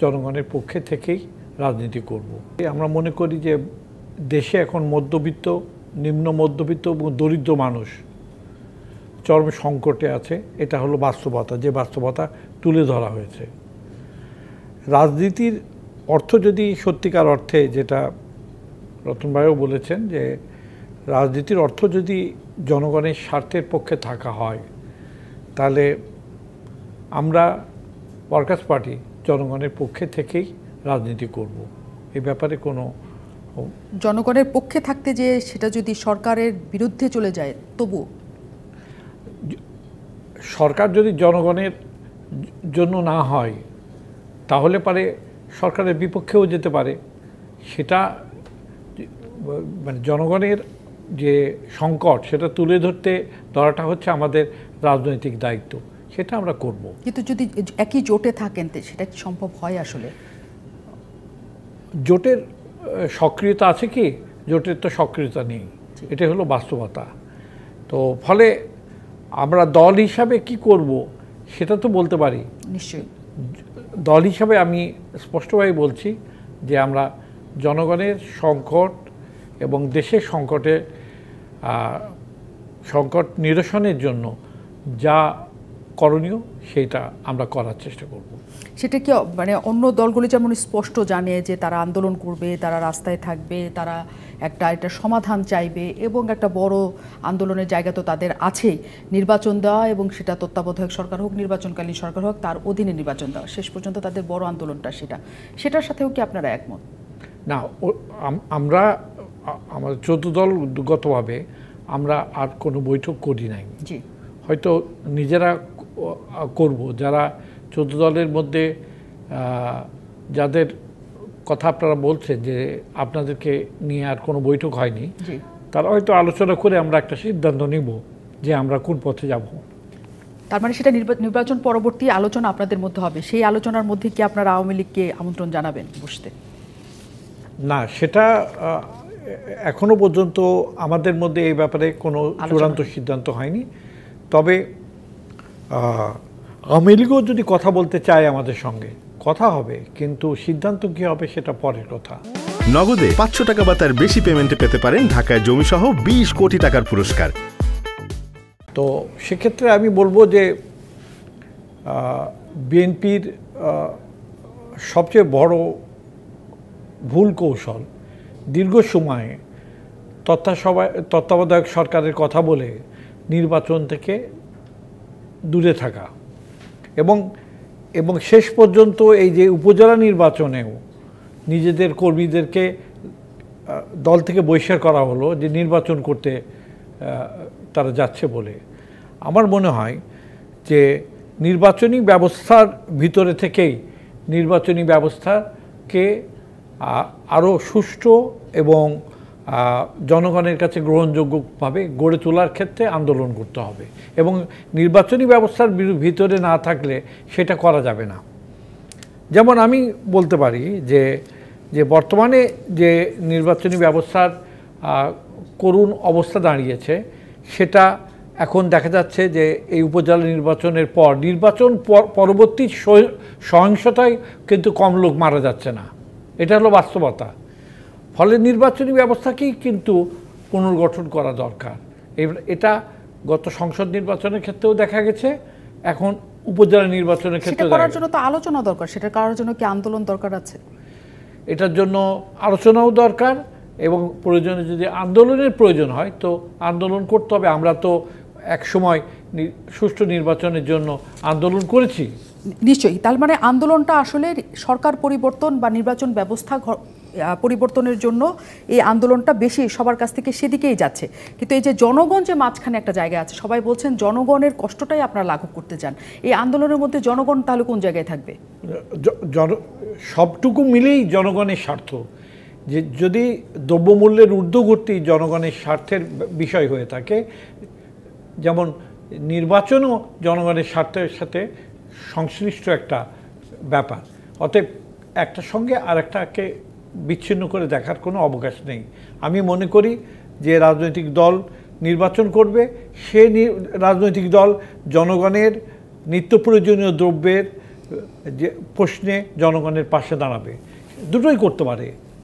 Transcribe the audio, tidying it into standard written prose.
জনগণের পক্ষে থেকেই রাজনীতি করব। আমরা মনে করি যে দেশে এখন মধ্যবিত্ত, নিম্ন মধ্যবিত্ত এবং দরিদ্র মানুষ চরম সংকটে আছে। এটা হলো বাস্তবতা, যে বাস্তবতা তুলে ধরা হয়েছে। রাজনীতির অর্থ যদি সত্যিকার অর্থে, যেটা রতন ভাইও বলেছেন, যে রাজনীতির অর্থ যদি জনগণের স্বার্থের পক্ষে থাকা হয়, তাহলে আমরা ওয়ার্কার্স পার্টি জনগণের পক্ষে থেকেই রাজনীতি করব। এই ব্যাপারে কোনো জনগণের পক্ষে থাকতে যে সেটা যদি সরকারের বিরুদ্ধে চলে যায়, তবু সরকার যদি জনগণের জন্য না হয়, তাহলে পারে সরকারের বিপক্ষেও যেতে পারে। সেটা মানে জনগণের যে সংকট, সেটা তুলে ধরাটা হচ্ছে আমাদের রাজনৈতিক দায়িত্ব, সেটা আমরা করব। কিন্তু যদি একই জোটে থাকেন, সেটা কি সম্ভব হয়? আসলে জোটের সক্রিয়তা আছে কি? জোটের তো সক্রিয়তা নেই, এটা হলো বাস্তবতা। তো ফলে আমরা দল হিসাবে কি করব সেটা তো বলতে পারি। নিশ্চয়ই দল হিসাবে আমি স্পষ্টভাবে বলছি যে আমরা জনগণের সংকট এবং দেশের সংকট নিরসনের জন্য যা করণীয় সেটা আমরা করার চেষ্টা করব। সেটা কি মানে অন্য দলগুলি যেমন স্পষ্ট জানে যে তারা আন্দোলন করবে, তারা রাস্তায় থাকবে, তারা একটা সমাধান চাইবে এবং একটা বড় আন্দোলনের জায়গা তো তাদের আছেই, নির্বাচন দেওয়া, এবং সেটা তত্ত্বাবধায়ক সরকার হোক, নির্বাচনকালীন সরকার হোক, তার অধীনে নির্বাচন দেওয়া, শেষ পর্যন্ত তাদের বড় আন্দোলনটা সেটার সাথেও কি আপনারা একমত? না, আমরা আমাদের 14 দলগতভাবে আমরা আর কোনো বৈঠক করি নাই। জি, হয়তো নিজেরা করব। যারা 14 দলের মধ্যে যাদের কথা আপনারা বলছেন যে আপনাদেরকে নিয়ে আর কোনো বৈঠক হয়নি, তারা হয়তো আলোচনা করে আমরা একটা সিদ্ধান্ত নিব যে আমরা কোন পথে যাব। তার মানে সেটা নির্বাচন পরবর্তী আলোচনা আপনাদের মধ্যে হবে। সেই আলোচনার মধ্যে কি আপনারা আওয়ামী লীগকে আমন্ত্রণ জানাবেন বসতে? না, সেটা এখনো পর্যন্ত আমাদের মধ্যে এই ব্যাপারে কোনো চূড়ান্ত সিদ্ধান্ত হয়নি। তবে আওয়ামী লীগও যদি কথা বলতে চায় আমাদের সঙ্গে, কথা হবে, কিন্তু সিদ্ধান্ত কি হবে সেটা পরের কথা। নগদে 500 টাকা বা তার বেশি পেমেন্টে পেতে পারেন ঢাকায় জমিসহ 20 কোটি টাকার পুরস্কার। তো সেক্ষেত্রে আমি বলবো যে বিএনপির সবচেয়ে বড় ভুল কৌশল দীর্ঘ সময়ে তত্ত্বাবধায়ক সরকারের কথা বলে নির্বাচন থেকে দূরে থাকা, এবং শেষ পর্যন্ত এই যে উপজেলা নির্বাচনেও নিজেদের কর্মীদেরকে দল থেকে বহিষ্কার করা হলো যে নির্বাচন করতে তারা যাচ্ছে বলে। আমার মনে হয় যে নির্বাচনী ব্যবস্থার ভিতরে থেকেই নির্বাচনী ব্যবস্থাকে আরও সুষ্ঠু এবং জনগণের কাছে গ্রহণযোগ্যভাবে গড়ে তোলার ক্ষেত্রে আন্দোলন করতে হবে, এবং নির্বাচনী ব্যবস্থার ভিতরে না থাকলে সেটা করা যাবে না। যেমন আমি বলতে পারি যে বর্তমানে যে নির্বাচনী ব্যবস্থার করুণ অবস্থা দাঁড়িয়েছে, সেটা এখন দেখা যাচ্ছে যে এই উপজেলা নির্বাচনের পর নির্বাচন পরবর্তী সহিংসতায় কিন্তু কম লোক মারা যাচ্ছে না। এটা হলো বাস্তবতা। ফলে নির্বাচনী ব্যবস্থাকেই কিন্তু পুনর্গঠন করা দরকার। এটা গত সংসদ নির্বাচনের ক্ষেত্রেও দেখা গেছে, এখন উপজেলা নির্বাচনের ক্ষেত্রে করার জন্য তো আলোচনা দরকার। সেটা করার জন্য কি আন্দোলন দরকার আছে? এটার জন্য আলোচনাও দরকার, এবং প্রয়োজনে যদি আন্দোলনের প্রয়োজন হয় তো আন্দোলন করতে হবে। আমরা তো এক সময় সুষ্ঠু নির্বাচনের জন্য আন্দোলন করেছি। নিশ্চয়ই। তার মানে আন্দোলনটা আসলে সরকার পরিবর্তন বা নির্বাচন ব্যবস্থা পরিবর্তনের জন্য এই আন্দোলনটা বেশি সবার কাছ থেকে সেদিকেই যাচ্ছে। কিন্তু এই যে জনগণ যে মাঝখানে একটা জায়গায় আছে, সবাই বলছেন জনগণের কষ্টটাই আপনারা লাঘব করতে চান, এই আন্দোলনের মধ্যে জনগণ তাহলে কোন জায়গায় থাকবে? সবটুকু মিলেই জনগণের স্বার্থ। যে যদি দ্রব্যমূল্যের ঊর্ধ্বগতি জনগণের স্বার্থের বিষয় হয়ে থাকে, যেমন নির্বাচনও জনগণের স্বার্থের সাথে সংশ্লিষ্ট একটা ব্যাপার, অতএব একটার সঙ্গে আর একটাকে বিচ্ছিন্ন করে দেখার কোনো অবকাশ নেই। আমি মনে করি যে রাজনৈতিক দল নির্বাচন করবে, সে রাজনৈতিক দল জনগণের নিত্য প্রয়োজনীয় দ্রব্যের যে প্রশ্নে জনগণের পাশে দাঁড়াবে, দুটোই করতে পারে।